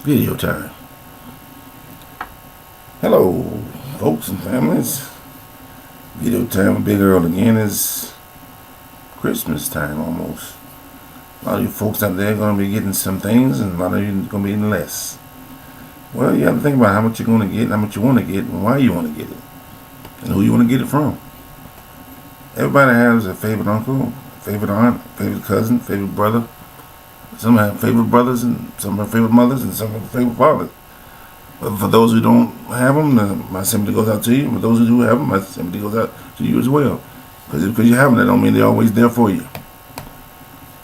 Video time. Hello, folks and families. Video time with Big Earl again. Is Christmas time almost. A lot of you folks out there are going to be getting some things, and a lot of you are going to be getting less. Well, you have to think about how much you're going to get, how much you want to get, and why you want to get it, and who you want to get it from. Everybody has a favorite uncle, favorite aunt, favorite cousin, favorite brother. Some have favorite brothers, and some have favorite mothers, and some have favorite fathers. But for those who don't have them, my sympathy goes out to you. For those who do have them, my sympathy goes out to you as well. Because you have them, that don't mean they're always there for you.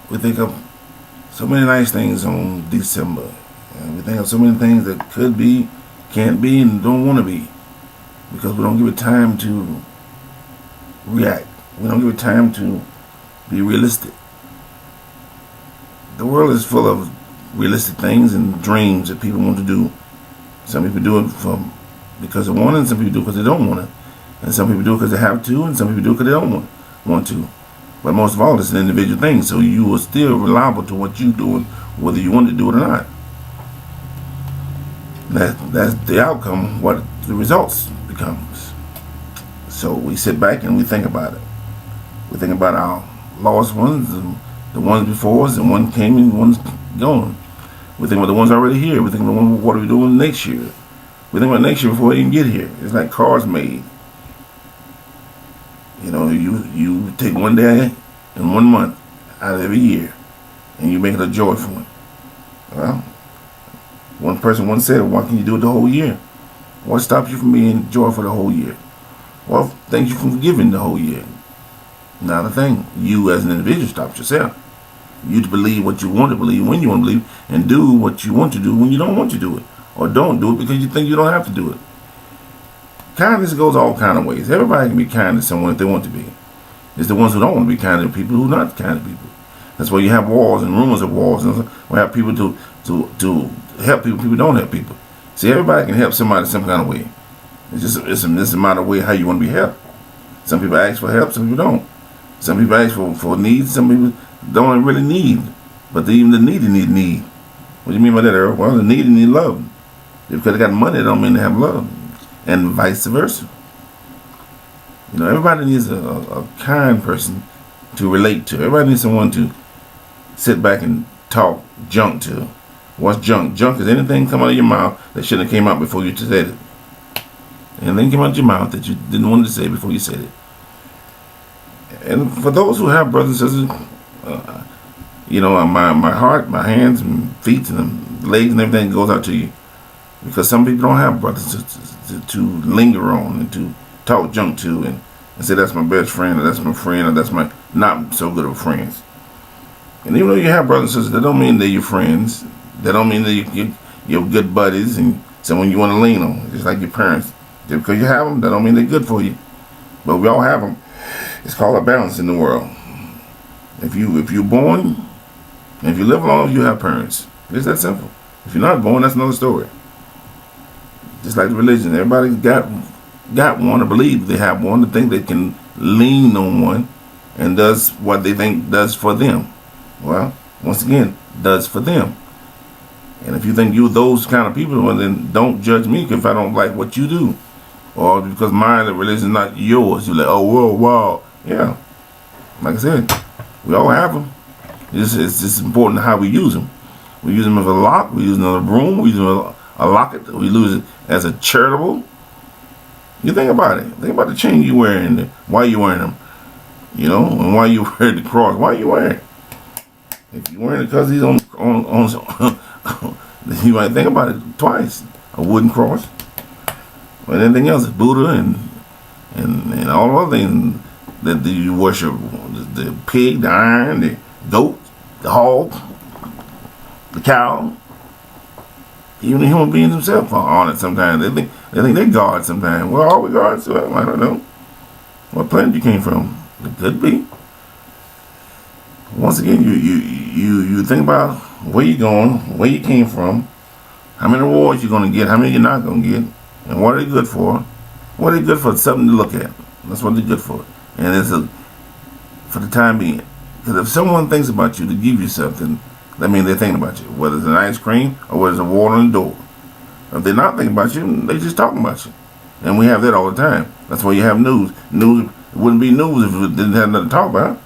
We think of so many nice things on December. And we think of so many things that could be, can't be, and don't want to be. Because we don't give it time to react. We don't give it time to be realistic. The world is full of realistic things and dreams that people want to do. Some people do it because they want it, and some people do it because they don't want it. And some people do it because they have to, and some people do it because they don't want to. But most of all, it's an individual thing, so you are still reliable to what you're doing, whether you want to do it or not. That's the outcome, what the results becomes. So we sit back and we think about it. We think about our lost ones, and the ones before us, and one came and one's gone. We think about the ones already here. We think about what are we doing next year. We think about next year before we even get here. It's like cars made. You know, you take one day and 1 month out of every year, and you make it a joy for it. Well, one person once said, why can't you do it the whole year? What stops you from being joy for the whole year? Well, thank you for giving the whole year. Not a thing. You as an individual stops yourself. You to believe what you want to believe when you want to believe, and do what you want to do when you don't want to do it, or don't do it because you think you don't have to do it. Kindness goes all kind of ways. Everybody can be kind to someone if they want to be. It's the ones who don't want to be kind to people who are not kind to people. That's why you have wars and rumors of wars, and we have people to help people. People don't help people. See, everybody can help somebody some kind of way. It's a matter of way how you want to be helped. Some people ask for help, some people don't. Some people ask for needs, some people don't really need, but even the needy need. What do you mean by that, Earl? Well, the needy need love. Because they got money, they don't mean they have love, and vice versa. You know, everybody needs a kind person to relate to. Everybody needs someone to sit back and talk junk to. What's junk? Junk is anything come out of your mouth that shouldn't have came out before you said it. Anything came out of your mouth that you didn't want to say before you said it. And for those who have brothers and sisters, you know, my heart, my hands and feet and legs and everything goes out to you. Because some people don't have brothers to linger on and to talk junk to and say that's my best friend, or that's my friend, or that's my not so good of friends. And even though you have brothers and sisters, that don't mean they're your friends. That don't mean that you're good buddies and someone you want to lean on, just like your parents. Just because you have them, that don't mean they're good for you. But we all have them. It's called a balance in the world. If you're born, and if you live long, you have parents. It's that simple. If you're not born, that's another story. Just like the religion, everybody got one, or believe they have one, to think they can lean on one, and does what they think does for them. Well, once again, does for them. And if you think you're those kind of people, well, then don't judge me if I don't like what you do, or because my religion is not yours. You're like, oh, whoa, wow. Yeah, like I said, we all have them. It's just important how we use them. We use them as a lock, we use them as a broom, we use them as a locket, we use it as a charitable. You think about it. Think about the chain you're wearing, why you're wearing them, you know, and why you wear the cross. Why are you wearing it? If you're wearing it because he's on you might think about it twice. A wooden cross, but anything else, Buddha and all other things that you worship, the pig, the iron, the goat, the hog, the cow, even the human beings themselves are on it sometimes. They think they're God sometimes. Well, are we gods? Well, I don't know. What planet you came from? It could be. Once again, you think about where you're going, where you came from, how many rewards you're going to get, how many you're not going to get, and what are they good for? What are they good for? Something to look at. That's what they're good for. And it's for the time being. Because if someone thinks about you to give you something, that means they're thinking about you. Whether it's an ice cream or whether it's a water on the door. If they're not thinking about you, they just talking about you. And we have that all the time. That's why you have news. News, it wouldn't be news if it didn't have nothing to talk about.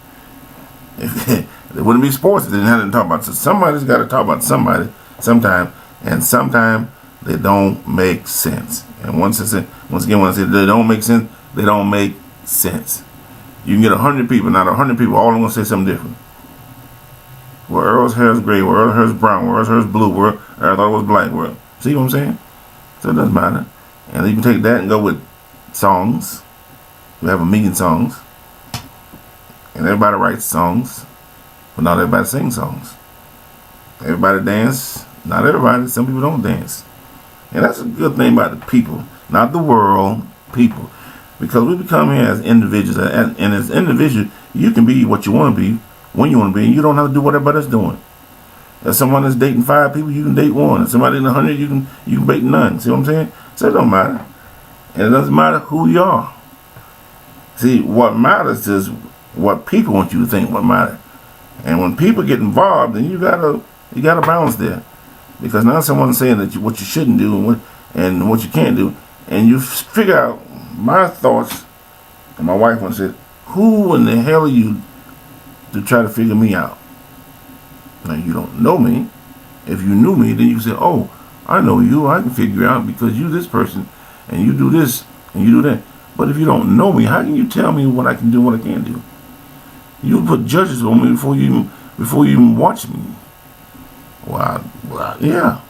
It wouldn't be sports if it didn't have nothing to talk about. So somebody's got to talk about somebody sometime. And sometimes they don't make sense. And once again, when I say they don't make sense, they don't make sense. You can get 100 people, not 100 people, all of them going to say something different. Well, Earl's hair is gray, well, Earl's hair is brown, well, Earl's hair is blue, well, I thought it was black. Well, see what I'm saying? So it doesn't matter. And you can take that and go with songs. We have 1,000,000 songs. And everybody writes songs, but not everybody sings songs. Everybody dance, not everybody. Some people don't dance. And that's a good thing about the people, not the world, people. Because we become here as individuals, and as individuals, you can be what you want to be, when you want to be, and you don't have to do what everybody's doing. If someone is dating 5 people, you can date 1. If somebody in 100, you can date none. See what I'm saying? So it don't matter. And it doesn't matter who you are. See, what matters is what people want you to think what matters. And when people get involved, then you gotta balance there. Because now someone's saying that what you shouldn't do and what you can't do. And you figure out my thoughts. And my wife once said, who in the hell are you to try to figure me out? Now, you don't know me. If you knew me, then you say, oh, I know you. I can figure you out because you this person, and you do this, and you do that. But if you don't know me, how can you tell me what I can do and what I can't do? You put judges on me before you even watch me. Well, yeah.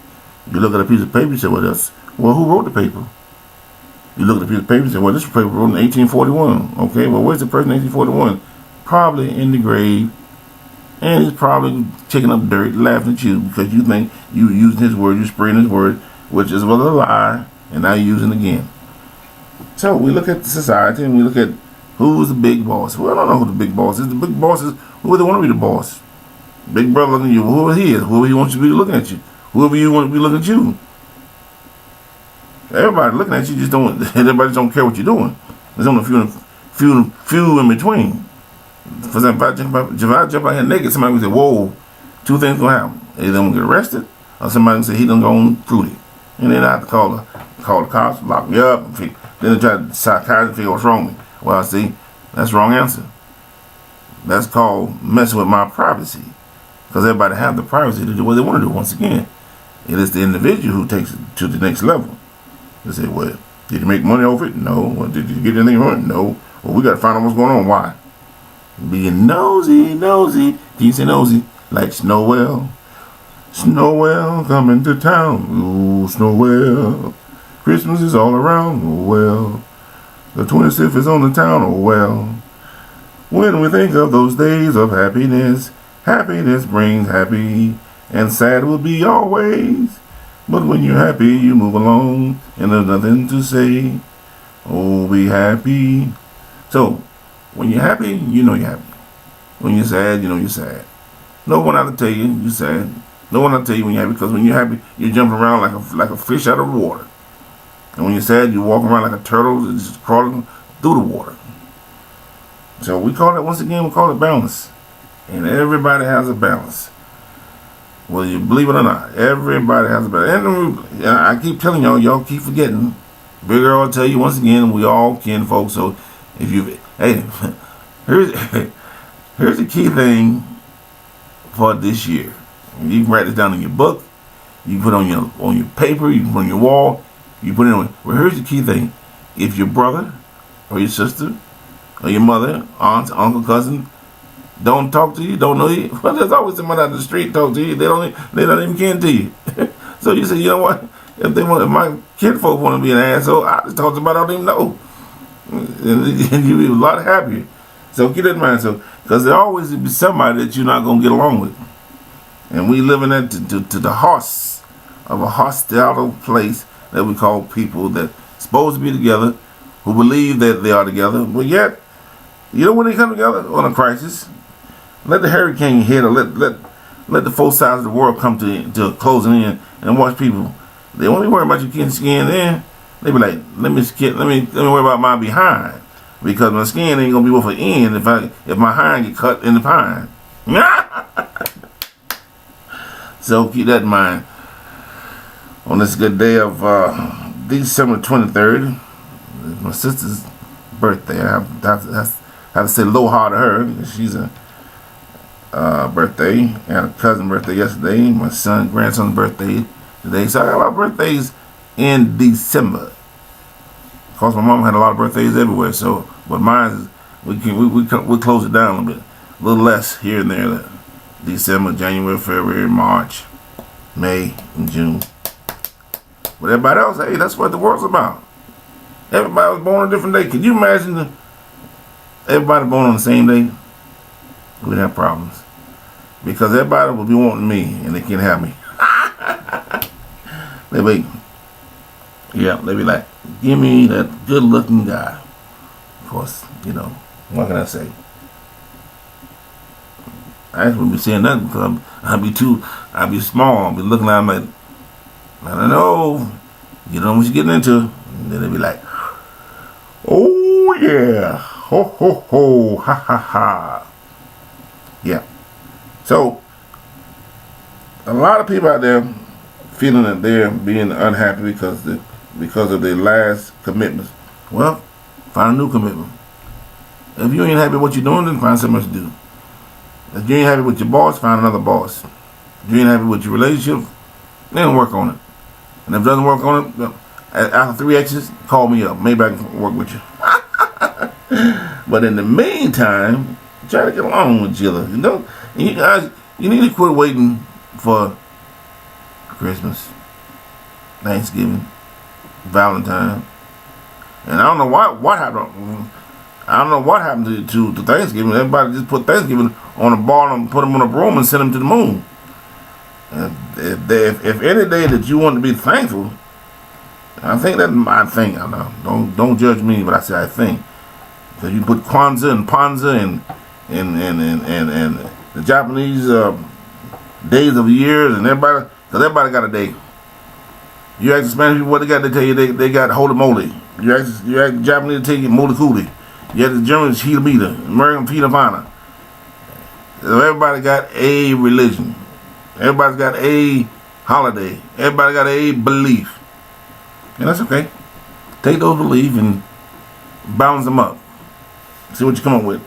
You look at a piece of paper and say, well, who wrote the paper? You look at a piece of paper and say, well, this paper wrote in 1841. Okay, well, where's the person in 1841? Probably in the grave. And he's probably taking up dirt, laughing at you because you think you using his word, you spreading his word, which is well a lie, and now you're using it again. So we look at the society and we look at who's the big boss. Well, I don't know who the big boss is. The big boss is whoever they want to be the boss. Big brother looking at you, whoever he is, whoever he wants you to be looking at you, whoever you want to be looking at you. Everybody looking at you just don't. Everybody don't care what you're doing. There's only a few in between. For example, if I jump out here naked, somebody will say, whoa, 2 things gonna happen. Either them gonna get arrested, or somebody will say he done gone fruity. And then I have to call the cops, lock me up, and then they try to psychiatrist figure what's wrong with me. Well, see, that's the wrong answer. That's called messing with my privacy. Because everybody have the privacy to do what they want to do. Once again, it is the individual who takes it to the next level. They say, well, did you make money off it? No. Well, did you get anything from it? No. Well, we got to find out what's going on. Why? Being nosy. Can you say nosy? Like Snowell. Snowell coming to town. Ooh, Snowell. Christmas is all around. Oh, well. The 25th is on the town. Oh, well. When we think of those days of happiness, happiness brings happy, and sad will be always. But when you're happy, you move along, and there's nothing to say. Oh, be happy. So, when you're happy, you know you're happy. When you're sad, you know you're sad. No one ought to tell you you're sad. No one ought to tell you when you're happy, because when you're happy, you're jumping around like a fish out of water. And when you're sad, you're walking around like a turtle that's just crawling through the water. So we call it balance. And everybody has a balance. Whether you believe it or not, everybody has a balance. And I keep telling y'all keep forgetting. Big Earl will tell you once again, we all kin folks. So if you, hey, here's the key thing for this year. You can write this down in your book. You can put it on your paper. You can put it on your wall. You put it on. Well, here's the key thing. If your brother or your sister or your mother, aunt, uncle, cousin don't talk to you, don't know you, well, there's always somebody out the street talk to you. They don't even kin to you. So you say, you know what? If my kinfolk want to be an asshole, I just talk to somebody I don't even know, and you'll be a lot happier. So keep that in mind. So because there always be somebody that you're not gonna get along with, and we live in that to the horse of a hostile place that we call people that supposed to be together, who believe that they are together, but yet, you know when they come together on a crisis, let the hurricane hit, or let the full size of the world come to a closing in, and watch people. They only worry about your getting skin in. They be like, let me worry about my behind, because my skin ain't gonna be worth an end if my hind get cut in the pine. So keep that in mind. On this good day of December 23rd, my sister's birthday. I have to say aloha to her. She's a birthday. I had a cousin birthday yesterday. My grandson's birthday today. So I got a lot of birthdays in December. Of course, my mom had a lot of birthdays everywhere. So, but mine is we close it down a little bit, a little less here and there. December, January, February, March, May, and June. But everybody else, hey, that's what the world's about. Everybody was born on a different day. Can you imagine everybody born on the same day? We'd have problems. Because everybody will be wanting me, and they can't have me. They be like, give me that good-looking guy. Of course, what can I say? I wouldn't be saying nothing because I'd be small. I'd be looking at them like, I don't know. You know what you're getting into. And then they'd be like, oh yeah. Ho ho ho. Ha ha ha. Yeah. So a lot of people out there feeling that they're being unhappy because of their last commitments. Well, find a new commitment. If you ain't happy with what you're doing, then find something else to do. If you ain't happy with your boss, find another boss. If you ain't happy with your relationship, then work on it. And if it doesn't work on it, after 3 exits, call me up. Maybe I can work with you. But in the meantime, try to get along with Jilla. You guys, you need to quit waiting for Christmas, Thanksgiving, Valentine. And I don't know what happened. I don't know what happened to Thanksgiving. Everybody just put Thanksgiving on a ball and put them on a broom and send them to the moon. And if any day that you want to be thankful, I think, I know. Don't judge me, but I say I think. Because you put Kwanzaa and Panza and the Japanese days of the years, and because everybody got a day. You ask the Spanish people what they got, they tell you they got holy moly. You ask the Japanese, they tell you moly cooley. You ask the Germans, Hilabita, American Pita Pana. So everybody got a religion. Everybody's got a holiday. Everybody got a belief. And that's okay. Take those beliefs and balance them up. See what you come up with.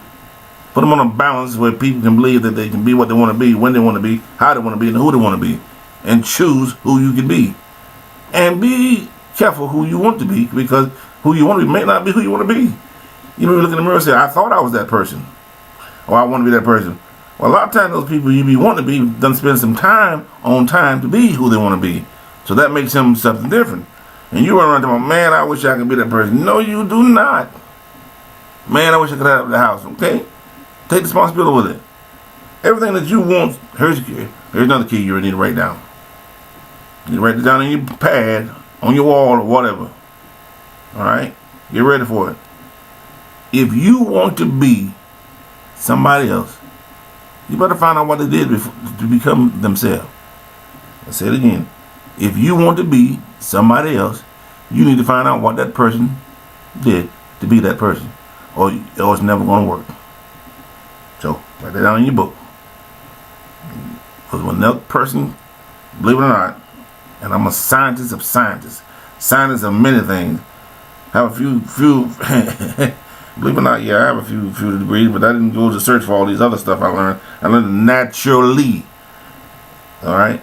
Put them on a balance where people can believe that they can be what they want to be, when they want to be, how they want to be, and who they want to be. And choose who you can be. And be careful who you want to be, because who you want to be may not be who you want to be. You know, you look in the mirror and say, I thought I was that person. Or I want to be that person. Well, a lot of times those people you be wanting to be done spend some time to be who they want to be. So that makes them something different. And you run around talking, man, I wish I could be that person. No, you do not. Man, I wish I could have the house. Okay? Take responsibility with it. Everything that you want, here's another key you need to write down. You need to write it down in your pad, on your wall, or whatever. Alright? Get ready for it. If you want to be somebody else, you better find out what they did to become themselves. I'll say it again. If you want to be somebody else, you need to find out what that person did to be that person. Or it's never going to work. So, write that down in your book. Because when that person, believe it or not, and I'm a scientist of scientists, scientist of many things, have a few believe it or not, yeah, I have a few degrees, but I didn't go to search for all these other stuff I learned. I learned it naturally. Alright?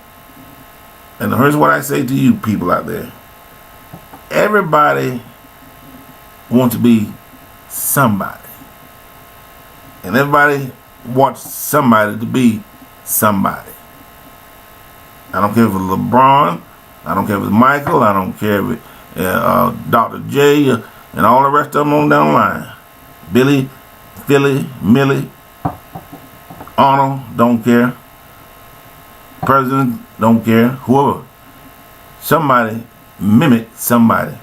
And here's what I say to you people out there. Everybody wants to be somebody. And everybody wants somebody to be somebody. I don't care if it's LeBron. I don't care if it's Michael. I don't care if it's Dr. J and all the rest of them on down the line. Billy, Philly, Millie, Arnold, don't care. President, don't care. Whoever. Somebody mimicked somebody.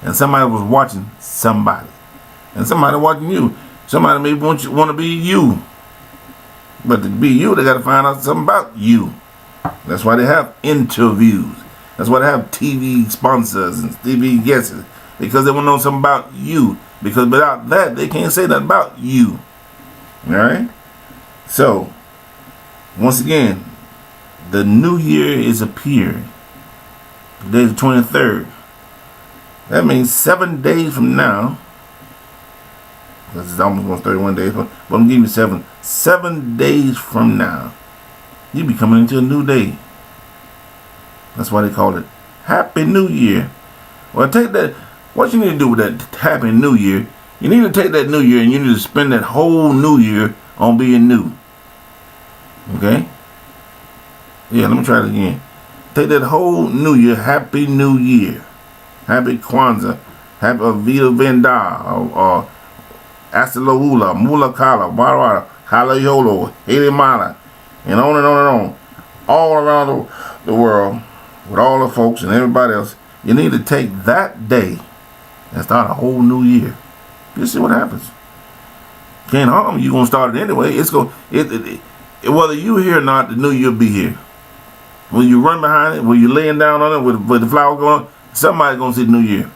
And somebody was watching somebody. And somebody watching you. Somebody may want to be you. But to be you, they got to find out something about you. That's why they have interviews. That's why they have TV sponsors and TV guests. Because they want to know something about you. Because without that, they can't say that about you. Alright? So, once again, the new year is appearing. Today's the 23rd. That means 7 days from now, because it's almost 31 days, but I'm going to give you 7. 7 days from now, you'll be coming into a new day. That's why they call it Happy New Year. Well, take that. What you need to do with that Happy New Year, you need to take that New Year and you need to spend that whole New Year on being new. Okay? Yeah, let me try it again. Take that whole New Year, Happy New Year. Happy Kwanzaa, Happy Vida Venda, or Asaloula, Mula Kala, Barara, Halayolo, Halimala, and on and on and on. All around the world, with all the folks and everybody else, you need to take that day and start a whole new year. Just see what happens. Can't harm you. You're going to start it anyway. Whether you here or not, the new year will be here. When you run behind it, when you're laying down on it with the flower going, somebody's going to see the new year.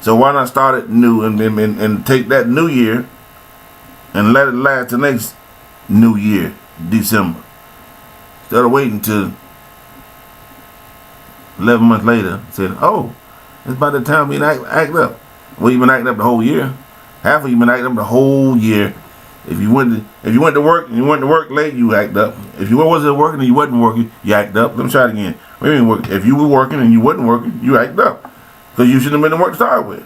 So why not start it new and take that new year and let it last the next new year, December. Instead of waiting till 11 months later, said, oh, it's about the time we act up. Well, you've been acting up the whole year. Half of you been acting up the whole year. If you went to work and you went to work late, you act up. If you wasn't working and you wasn't working, you act up. Let me try it again. If you were working and you wasn't working, you act up. Because you shouldn't have been to work to start with.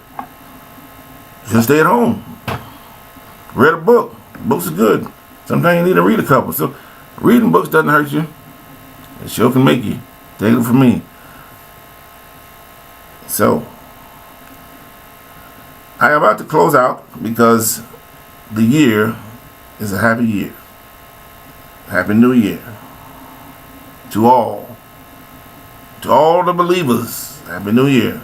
You should stay at home. Read a book. Books are good. Sometimes you need to read a couple. So reading books doesn't hurt you. It sure can make you. Take it from me. So I am about to close out because the year is a happy year. Happy New Year. To all the believers, Happy New Year.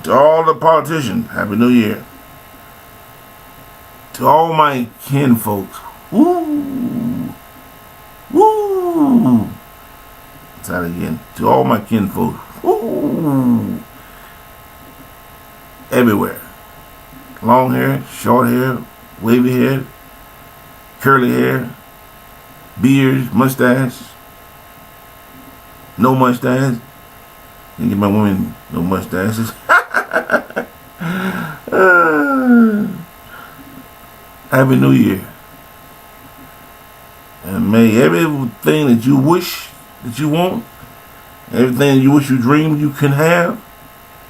To all the politicians, Happy New Year. To all my kinfolks, woo, woo. Let's try it again. To all my kinfolks, woo. Everywhere. Long hair, short hair, wavy hair, curly hair, beard, mustache, no mustache. You get my women no mustaches. Happy New Year. And may everything that you wish, that you want, everything that you wish you dream you can have,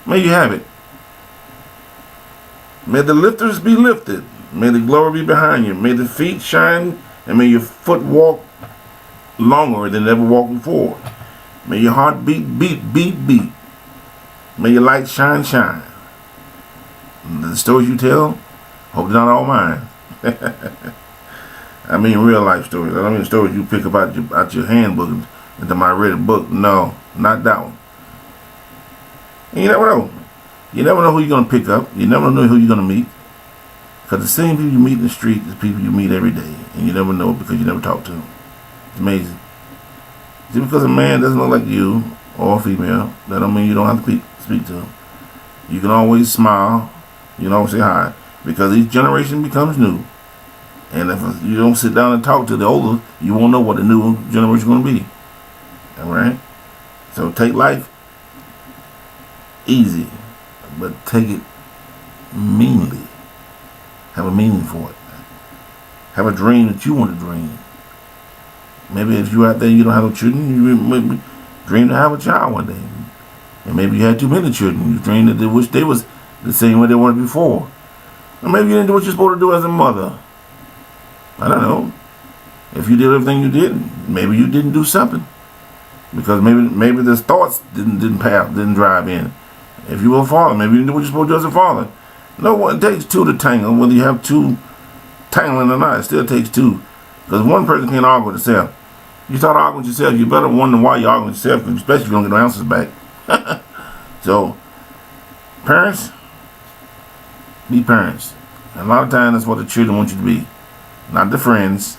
may you have it. May the lifters be lifted. May the glory be behind you. May the feet shine, and may your foot walk longer than ever walked before. May your heart beat. May your light shine. The stories you tell, hope they're not all mine. I mean real life stories. I don't mean stories you pick up out your handbook into my read book. No, not that one. And you never know. You never know who you're going to pick up. You never know who you're going to meet. Because the same people you meet in the street is people you meet every day. And you never know because you never talk to them. It's amazing. Just because a man doesn't look like you or a female, that don't mean you don't have to speak to them. You can always smile. You can always say hi. Because each generation becomes new. And if you don't sit down and talk to the older, you won't know what the new generation is going to be. Alright? So take life easy. But take it meanly. Have a meaning for it. Have a dream that you want to dream. Maybe if you're out there and you don't have no children, you maybe dream to have a child one day. And maybe you had too many children. You dreamed that they wish they was the same way they were before. Or maybe you didn't do what you're supposed to do as a mother. I don't know. If you did everything you did, maybe you didn't do something. Because maybe the thoughts didn't drive in. If you were a father, maybe you didn't do what you're supposed to do as a father. No one takes two to tangle. Whether you have two tangling or not, it still takes two. Because one person can't argue with themselves. You start arguing with yourself, you better wonder why you're arguing with yourself, especially if you don't get no answers back. So, parents, be parents. And a lot of times that's what the children want you to be. Not the friends,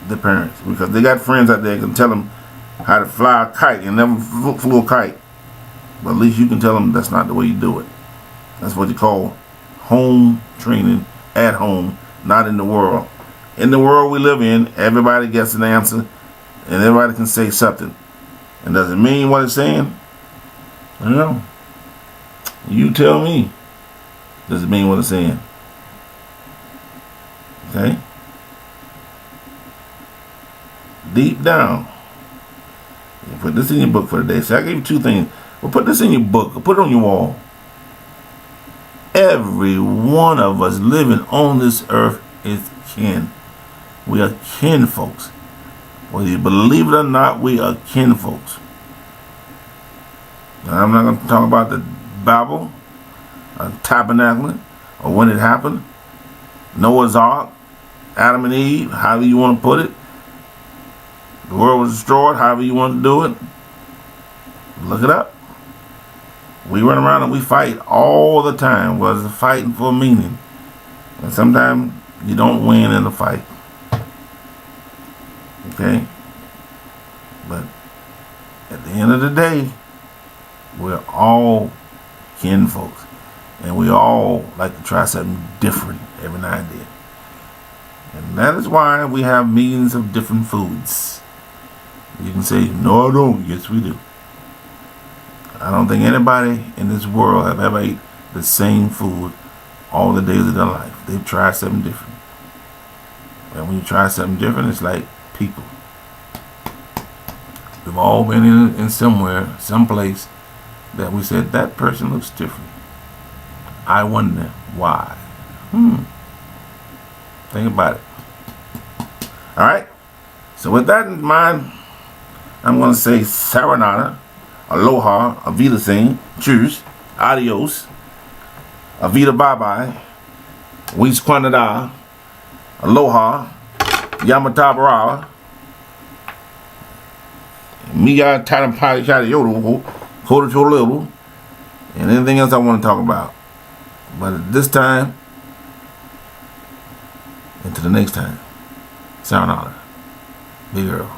the parents. Because they got friends out there that can tell them how to fly a kite and never flew a kite. But at least you can tell them that's not the way you do it. That's what you call home training, at home, not in the world. In the world we live in, everybody gets an answer. and everybody can say something. And does it mean what it's saying? I don't know. You tell me. Does it mean what it's saying? Okay? Deep down. You put this in your book for today. So I gave you two things. Well, put this in your book. Or put it on your wall. Every one of us living on this earth is kin. We are kin folks. Whether you believe it or not, we are kin folks. Now, I'm not going to talk about the Bible, tabernacle, or when it happened. Noah's Ark, Adam and Eve, however you want to put it. The world was destroyed, however you want to do it. Look it up. We run around and we fight all the time. Well, it's fighting for meaning. And sometimes you don't win in the fight. Okay? But at the end of the day, we're all kin folks. And we all like to try something different every now and then. And that is why we have millions of different foods. You can say, no I don't. Yes we do. I don't think anybody in this world have ever ate the same food all the days of their life. They've tried something different. And when you try something different, it's like people. We've all been in somewhere, someplace, that we said, that person looks different. I wonder why. Think about it. Alright? So with that in mind, I'm going to say sayonara, aloha, avita sing, cheers, adios, avita bye-bye, wis quanada, aloha, yamatabara, miya tatampai shadiyodo, koda cholo, and anything else I want to talk about. But at this time, until the next time, sayonara, big girl.